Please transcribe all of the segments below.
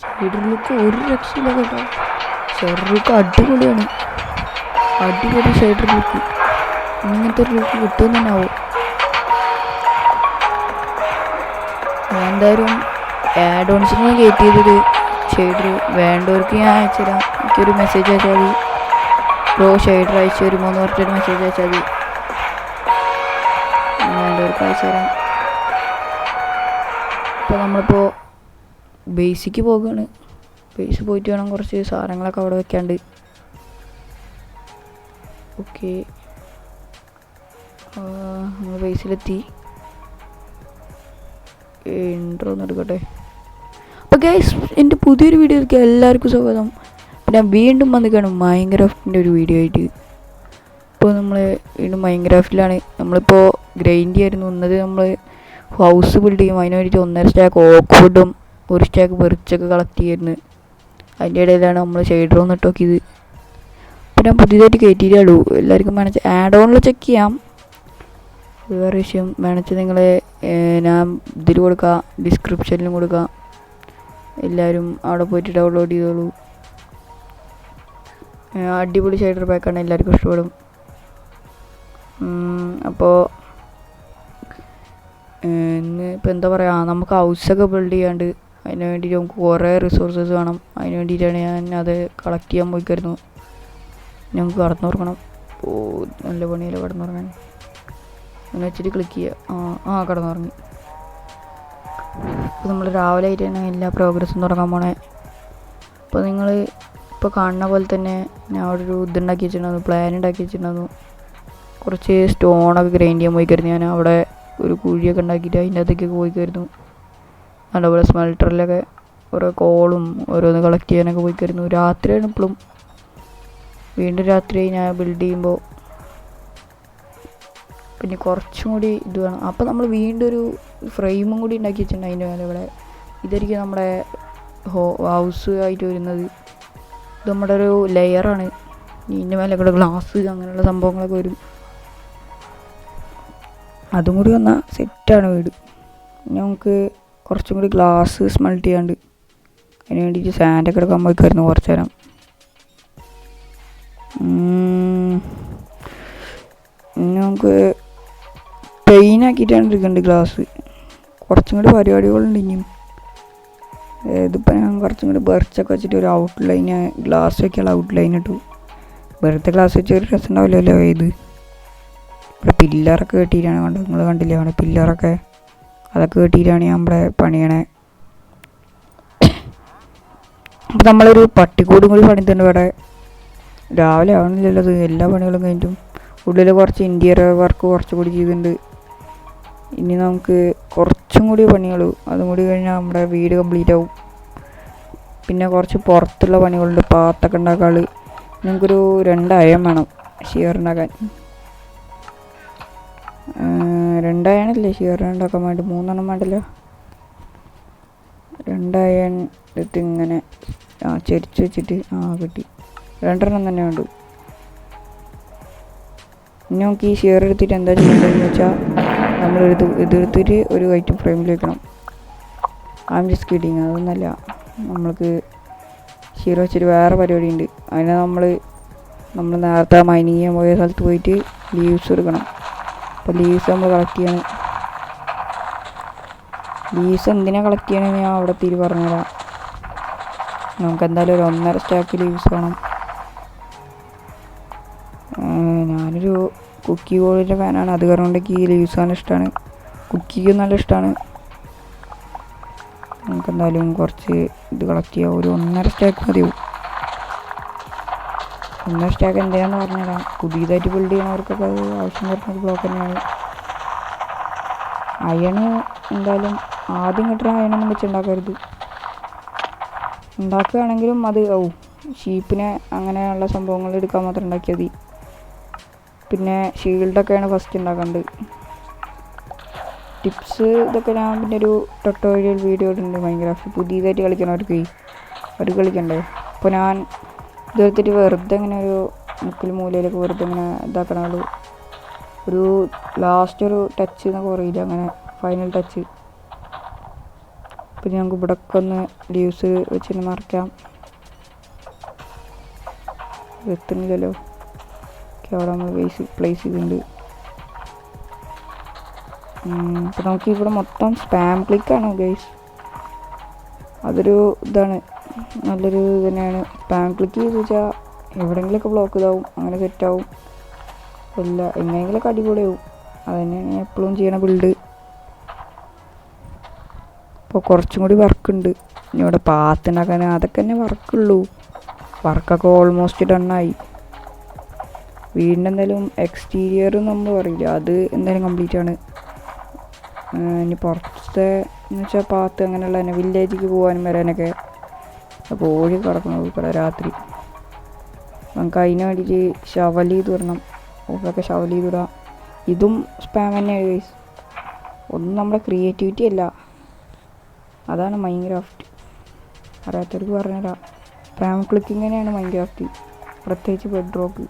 Shader look ഒരു രക്ഷയില്ല കേട്ടോ. ഷെയ്ഡർ ലുക്ക് അടിപൊളിയാണ്, അടിപൊളി ഷെയ്ഡർ ലുക്ക്. ഇങ്ങനത്തെ ഒരു ലുക്ക് കിട്ടുമെന്ന് തന്നെ ആവും. ഞാൻ എന്തായാലും ആഡ് ഓൺസിന് കയറ്റി ചെയ്തത് ഷെയ്ഡർ വേണ്ടവർക്ക് ഞാൻ അയച്ചുതരാം. എനിക്കൊരു മെസ്സേജ് അയച്ചാൽ മതി, ബ്രോ ഷെയ്ഡർ അയച്ചു തരുമോ എന്ന് പറഞ്ഞിട്ടൊരു മെസ്സേജ് അയച്ചാൽ മതി, വേണ്ടവർക്ക് അയച്ചു തരാം. ഇപ്പോൾ നമ്മളിപ്പോൾ ബേസിക്ക് പോകുകയാണ്. ബേസ് പോയിട്ട് വേണം കുറച്ച് സാധനങ്ങളൊക്കെ അവിടെ വെക്കാണ്ട്. ഓക്കെ, നമ്മൾ ബേസിലെത്തി. ഇൻട്രോ ഒന്ന് എടുക്കട്ടെ. അപ്പോൾ ഗൈസ്, എൻ്റെ പുതിയൊരു വീഡിയോയിലേക്ക് എല്ലാവർക്കും സ്വാഗതം. ഞാൻ വീണ്ടും വന്നിക്കാണ് മൈൻക്രാഫ്റ്റിൻ്റെ ഒരു വീഡിയോ ആയിട്ട്. ഇപ്പോൾ നമ്മൾ വീണ്ടും മൈൻക്രാഫ്റ്റിലാണ്. നമ്മളിപ്പോൾ ഗ്രൈൻഡ് ചെയ്യായിരുന്നു വന്നത്. നമ്മൾ ഹൗസ് ബിൽഡ് ചെയ്യും, അതിന് വേണ്ടിയിട്ട് 1.5 സ്റ്റാക്ക് ഓക്ക് വുഡും 1 സ്റ്റാക്ക് ബെറിച്ചൊക്കെ കളക്ട് ചെയ്യായിരുന്നു. അതിൻ്റെ ഇടയിലാണ് നമ്മൾ ഷെയ്ഡർ ഒന്ന് ഇട്ട് നോക്കിയത്. അപ്പോൾ ഞാൻ പുതിയതായിട്ട് കയറ്റിയിട്ടുള്ളൂ. എല്ലാവർക്കും വേണമെങ്കിൽ ആഡ് ഓണിൽ ചെക്ക് ചെയ്യാം. വേറെ വിഷയം വേണമെങ്കിൽ നിങ്ങൾ ഞാൻ ഇതിൽ കൊടുക്കാം, ഡിസ്ക്രിപ്ഷനിലും കൊടുക്കാം. എല്ലാവരും അവിടെ പോയിട്ട് ഡൗൺലോഡ് ചെയ്തോളൂ. അടിപൊളി ഷെയ്ഡർ പാക്കാണ്, എല്ലാവർക്കും ഇഷ്ടപ്പെടും. അപ്പോൾ ഇന്ന് ഇപ്പോൾ എന്താ പറയുക, നമുക്ക് ഹൗസൊക്കെ ബിൽഡ് ചെയ്യാണ്ട് അതിന് വേണ്ടിയിട്ട് നമുക്ക് കുറേ റിസോഴ്സസ് വേണം. അതിന് വേണ്ടിയിട്ടാണ് ഞാൻ അത് കളക്ട് ചെയ്യാൻ പോയിക്കായിരുന്നു. ഞങ്ങൾക്ക് കടന്നുറങ്ങണം. ഓ, നല്ല പണിയല്ലേ കടന്നുറങ്ങാൻ. അങ്ങനെ വെച്ചിട്ട് ക്ലിക്ക് ചെയ്യുക. കടന്നുറങ്ങി. ഇപ്പോൾ നമ്മൾ രാവിലെ ആയിട്ട് തന്നെ എല്ലാ പ്രോഗ്രസ്സും തുടങ്ങാൻ പോണേ. അപ്പോൾ നിങ്ങൾ ഇപ്പോൾ കാണുന്ന പോലെ തന്നെ ഞാൻ അവിടെ ഒരു ഇതുണ്ടാക്കി വെച്ചിട്ടുണ്ടായിരുന്നു, പ്ലാൻ ഉണ്ടാക്കി വെച്ചിട്ടുണ്ടായിരുന്നു. കുറച്ച് സ്റ്റോണൊക്കെ ഗ്രൈൻഡ് ചെയ്യാൻ പോയിക്കായിരുന്നു. ഞാൻ അവിടെ ഒരു കുഴിയൊക്കെ ഉണ്ടാക്കിയിട്ട് അതിൻ്റെ അകത്തേക്കൊക്കെ പോയിക്കായിരുന്നു. അതുപോലെ സ്മെൽട്ടറിലൊക്കെ ഓരോ കോളും ഓരോന്ന് കളക്ട് ചെയ്യാനൊക്കെ പോയിക്കായിരുന്നു. രാത്രിയാണ് ഇപ്പോഴും, വീണ്ടും രാത്രി ഞാൻ ബിൽഡ് ചെയ്യുമ്പോൾ പിന്നെ കുറച്ചും കൂടി ഇത് വേണം. അപ്പോൾ നമ്മൾ വീണ്ടും ഒരു ഫ്രെയിമും കൂടി ഉണ്ടാക്കി വെച്ചിട്ടുണ്ട് അതിൻ്റെ മേലെ. ഇവിടെ ഇതായിരിക്കും നമ്മുടെ ഹൗസ് ആയിട്ട് വരുന്നത്. ഇത് നമ്മുടെ ഒരു ലെയറാണ്. ഇതിൻ്റെ മേലെ കൂടെ ഗ്ലാസ് അങ്ങനെയുള്ള സംഭവങ്ങളൊക്കെ വരും. അതും കൂടി വന്നാൽ സെറ്റാണ് വീട്. നമുക്ക് കുറച്ചും കൂടി ഗ്ലാസ് സ്മെൽറ്റ് ചെയ്യാണ്ട് അതിന് വേണ്ടിയിട്ട് സാൻഡൊക്കെ എടുക്കാൻ പോയിക്കായിരുന്നു കുറച്ച് നേരം. നമുക്ക് പെയിനാക്കിയിട്ടാണ് എടുക്കേണ്ടത് ഗ്ലാസ്. കുറച്ചും കൂടി പരിപാടികളുണ്ട് ഇനിയും. ഇതിപ്പോൾ ഞാൻ കുറച്ചും കൂടി ബെർച്ചൊക്കെ വെച്ചിട്ട് ഒരു ഔട്ട്ലൈന്, ഗ്ലാസ് വയ്ക്കാനുള്ള ഔട്ട്ലൈൻ ഇട്ടു. വെറുതെ ഗ്ലാസ് വെച്ച് ഒരു രസം ഉണ്ടാവില്ലല്ലോ ഇത്. ഇവിടെ പില്ലറൊക്കെ കെട്ടിയിട്ടാണ് കണ്ടത്, നിങ്ങൾ കണ്ടില്ലേ അവിടെ പില്ലറൊക്കെ, അതൊക്കെ കെട്ടിയിട്ടാണ് ഞാൻ ഇവിടെ പണിയണേ. അപ്പോൾ നമ്മളൊരു പട്ടിക്കൂടും കൂടി പണിതുണ്ട് ഇവിടെ. രാവിലെ ആവണില്ലല്ലോ അത്, എല്ലാ പണികളും കഴിഞ്ഞിട്ടും. ഉള്ളിൽ കുറച്ച് ഇൻറ്റീരിയർ വർക്ക് കുറച്ചും കൂടി ചെയ്തിട്ടുണ്ട്. ഇനി നമുക്ക് കുറച്ചും കൂടി പണികളൂ, അതും കൂടി കഴിഞ്ഞാൽ നമ്മുടെ വീട് കംപ്ലീറ്റ് ആവും. പിന്നെ കുറച്ച് പുറത്തുള്ള പണികളുണ്ട്, പാത്തൊക്കെ ഉണ്ടാക്കാൻ. നമുക്കൊരു 2 അയം വേണം ഷിയർ ഉണ്ടാക്കാൻ. 2 അയണല്ലേ ഷിയർ ഉണ്ടാക്കാൻ വേണ്ടി, 3 എണ്ണം വേണ്ടല്ലോ. 2 അയൺ എടുത്ത് ഇങ്ങനെ ചെരിച്ച് വെച്ചിട്ട് കിട്ടി. 2 എണ്ണം തന്നെ വേണ്ടു. ഇനി നമുക്ക് ഈ ഷിയർ എടുത്തിട്ട് എന്താ ചെയ്യേണ്ടതെന്ന് വെച്ചാൽ ഇതെടുത്തിട്ട് ഒരു ഐറ്റം ഫ്രെയിമിൽ വെക്കണം. ആം ജസ്റ്റ് കിഡിങ്, അതൊന്നല്ല. നമ്മൾക്ക് ഷിയർ വെച്ചിട്ട് വേറെ പരിപാടി ഉണ്ട്. അതിനെ നമ്മൾ നേരത്തെ മൈനിങ് ചെയ്യാൻ പോയ സ്ഥലത്ത് പോയിട്ട് ലീവ്സ് എടുക്കണം. അപ്പോൾ ലീവ്സ് നമ്മൾ കളക്ട് ചെയ്യണം. ലീവ്സ് എന്തിനാണ് കളക്ട് ചെയ്യണമെന്ന് ഞാൻ അവിടെ തിരി പറഞ്ഞുതരാം. നമുക്ക് എന്തായാലും ഒരു 1.5 സ്റ്റാക്ക് ലീവ്സ് വേണം. ഞാനൊരു കുക്കി കോളിൻ്റെ ഫാനാണ്, അത് കാരണം കൊണ്ട് ഈ ലീവ്സ് നല്ല ഇഷ്ടമാണ്. കുക്കിക്കും നല്ല ഇഷ്ടമാണ്. നമുക്ക് എന്തായാലും കുറച്ച് ഇത് കളക്ട് ചെയ്യാം. ഒരു 1.5 സ്റ്റാക്ക് മതിയാവും. 1.5 സ്റ്റാക്ക് എന്തിനാന്ന് പറഞ്ഞുതരാം. പുതിയതായിട്ട് ബിൽഡ് ചെയ്യുന്നവർക്കൊക്കെ അത് ആവശ്യം വരുന്ന ബ്ലോക്ക് തന്നെയാണ്. അയണ് എന്തായാലും ആദ്യം കിട്ടുന്ന അയണൊന്നും വെച്ച് ഉണ്ടാക്കരുത്. ഉണ്ടാക്കുകയാണെങ്കിലും അത് ഷീപ്പിനെ അങ്ങനെയുള്ള സംഭവങ്ങൾ എടുക്കാൻ മാത്രം ഉണ്ടാക്കിയാൽ മതി. പിന്നെ ഷീൽഡൊക്കെയാണ് ഫസ്റ്റ് ഉണ്ടാക്കേണ്ടത്. ടിപ്സ് ഇതൊക്കെ ഞാൻ പിന്നെ ഒരു ട്യൂട്ടോറിയൽ വീഡിയോ ഇടുന്നുണ്ട് മൈൻക്രാഫ്റ്റ്. പുതിയതായിട്ട് കളിക്കണവർക്ക് അവർ കളിക്കണ്ടേ. അപ്പോൾ ഞാൻ ഇതെടുത്തിട്ട് വെറുതെ ഇങ്ങനെ ഒരു മൂലയിലൊക്കെ വെറുതെ ഇങ്ങനെ ഇതാക്കണുള്ളൂ. ഒരു ലാസ്റ്റ് ഒരു ടച്ച് എന്നൊക്കെ പറയില്ല, അങ്ങനെ ഫൈനൽ ടച്ച്. അപ്പോൾ ഞങ്ങൾക്ക് ഇവിടെയൊക്കെ ഒന്ന് ലീവ്സ് വെച്ചിട്ട് മറക്കാം. എത്തുന്നില്ലല്ലോ. അവിടെ നമ്മൾ പ്ലേസ് ചെയ്തിട്ടുണ്ട്. അപ്പോൾ നമുക്ക് ഇവിടെ മൊത്തം സ്പാം ക്ലിക്കാണ് ഗൈസ്. അതൊരു ഇതാണ്, നല്ലൊരു ഇത് തന്നെയാണ്. സ്പാം ക്ലിക്ക് ചെയ്ത് വെച്ചാൽ എവിടെയെങ്കിലുമൊക്കെ ബ്ലോക്ക് ഇതാവും, അങ്ങനെ സെറ്റാവും, എല്ലാം എങ്ങനെയെങ്കിലുമൊക്കെ അടിപൊളിയാവും. അത് തന്നെയാണ് ഞാൻ എപ്പോഴും ചെയ്യണ ബിൽഡ്. അപ്പോൾ കുറച്ചും കൂടി വർക്കുണ്ട് ഇനി ഇവിടെ പാത്ത് ഉണ്ടാക്കാൻ. അതൊക്കെ തന്നെ വർക്കുള്ളൂ. വർക്കൊക്കെ ഓൾമോസ്റ്റ് ഡണ്ണായി. വീടിൻ്റെ എന്തായാലും എക്സ്റ്റീരിയർ നമ്മൾ പറയില്ല, അത് എന്തായാലും കംപ്ലീറ്റ് ആണ്. ഇനി പുറത്തെ എന്ന് വെച്ചാൽ പാത്ത് അങ്ങനെയുള്ള തന്നെ വില്ലേജിലേക്ക് പോകാനും വരാനൊക്കെ കോഴി കിടക്കണം ഇവിടെ രാത്രി. നമുക്ക് അതിന് വേണ്ടിയിട്ട് ഷവൽ ചെയ്ത് വിടണം. ഓരോക്കെ ഷവൽ ചെയ്ത് വിടാം. ഇതും സ്പാം തന്നെയാണ് ഗൈസ്. ഒന്നും നമ്മുടെ ക്രിയേറ്റിവിറ്റി അല്ല, അതാണ് മൈൻക്രാഫ്റ്റ്. അറിയാത്തവർക്ക് പറഞ്ഞുതരാം. സ്പാം ക്ലിക്കിങ് തന്നെയാണ് മൈൻക്രാഫ്റ്റ്, പ്രത്യേകിച്ച് ബെഡ് റോക്ക്.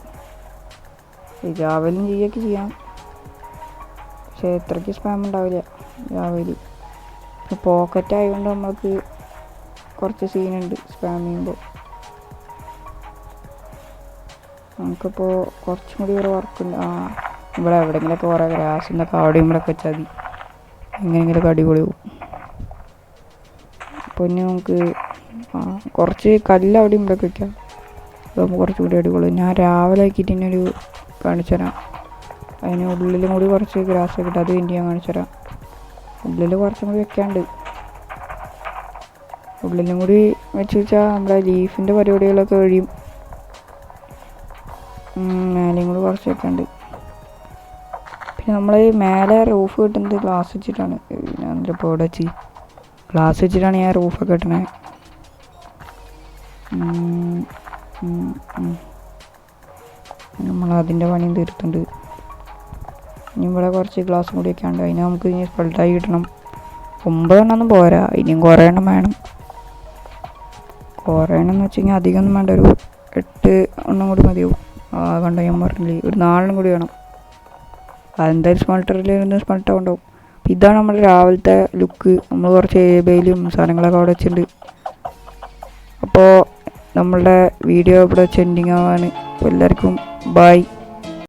ജാവലും ചെയ്യൊക്കെ ചെയ്യാം, പക്ഷേ എത്രയ്ക്ക് സ്പാം ഉണ്ടാവില്ല ജാവയിൽ. ഇപ്പോൾ പോക്കറ്റ് ആയതുകൊണ്ട് നമ്മൾക്ക് കുറച്ച് സീനുണ്ട് സ്പാം ചെയ്യുമ്പോൾ. നമുക്കിപ്പോൾ കുറച്ചും കൂടി ഒരു വർക്കുണ്ട്. ഇവിടെ എവിടെയെങ്കിലുമൊക്കെ കുറേ ഗ്രാസിൻ്റെയൊക്കെ അവിടെയും ഇവിടെ വെച്ചാൽ മതി, എങ്ങനെയെങ്കിലുമൊക്കെ അടിപൊളി പോകും. അപ്പോൾ ഇനി നമുക്ക് കുറച്ച് കല്ല് അവിടെയും ഇവിടെ വയ്ക്കാം, അതാകുമ്പോൾ കുറച്ചും കൂടി അടിപൊളി. ഞാൻ രാവിലെ ആക്കിയിട്ട് ഇനി ഒരു കാണിച്ചു തരാം. അതിന് ഉള്ളിലും കൂടി കുറച്ച് ഗ്രാസ് ഒക്കെ ഇട്ട് അത് കഴിഞ്ഞ് ഞാൻ കാണിച്ചു തരാം. ഉള്ളിൽ കുറച്ചും കൂടി വെക്കാണ്ട്, ഉള്ളിലും കൂടി വെച്ച് വെച്ചാൽ നമ്മുടെ ലീഫിൻ്റെ പരിപാടികളൊക്കെ കഴിയും. മേലെയും കൂടി കുറച്ച് വെക്കാണ്ട്. പിന്നെ നമ്മൾ മേലെ റൂഫ് കിട്ടുന്നത് ഗ്ലാസ് വെച്ചിട്ടാണ്. ഞാൻ ഇപ്പോൾ ഇവിടെ വെച്ച് ഗ്ലാസ് വെച്ചിട്ടാണ് ഞാൻ റൂഫൊക്കെ കിട്ടണേ. നമ്മൾ അതിൻ്റെ പണിയും തീർത്തുണ്ട്. ഇനി ഇവിടെ കുറച്ച് ഗ്ലാസ് കൂടി വെക്കാണ്ട്. അതിന് നമുക്ക് ഇനി സ്പെൽട്ടായി കിട്ടണം. 9 എണ്ണമൊന്നും പോരാ, ഇനിയും കുറേ എണ്ണം വേണം. കുറേ എണ്ണം എന്ന് വെച്ച് കഴിഞ്ഞാൽ അധികമൊന്നും വേണ്ട, ഒരു 8 എണ്ണം കൂടി മതിയാവും. കണ്ടോ ഞാൻ പറഞ്ഞില്ലേ, ഒരു 4 എണ്ണം കൂടി വേണം. അതെന്തായാലും സ്മൾട്ടറിലിരുന്ന് സ്മൾട്ടാവും ഉണ്ടാവും. ഇതാണ് നമ്മുടെ രാവിലത്തെ ലുക്ക്. നമ്മൾ കുറച്ച് ബെയിലും സാധനങ്ങളൊക്കെ അവിടെ വെച്ചിട്ടുണ്ട്. അപ്പോൾ നമ്മളുടെ വീഡിയോ ഇവിടെ വെച്ച് എൻഡിങ് ആവാണ്. അപ്പോൾ എല്ലാവർക്കും ബൈ.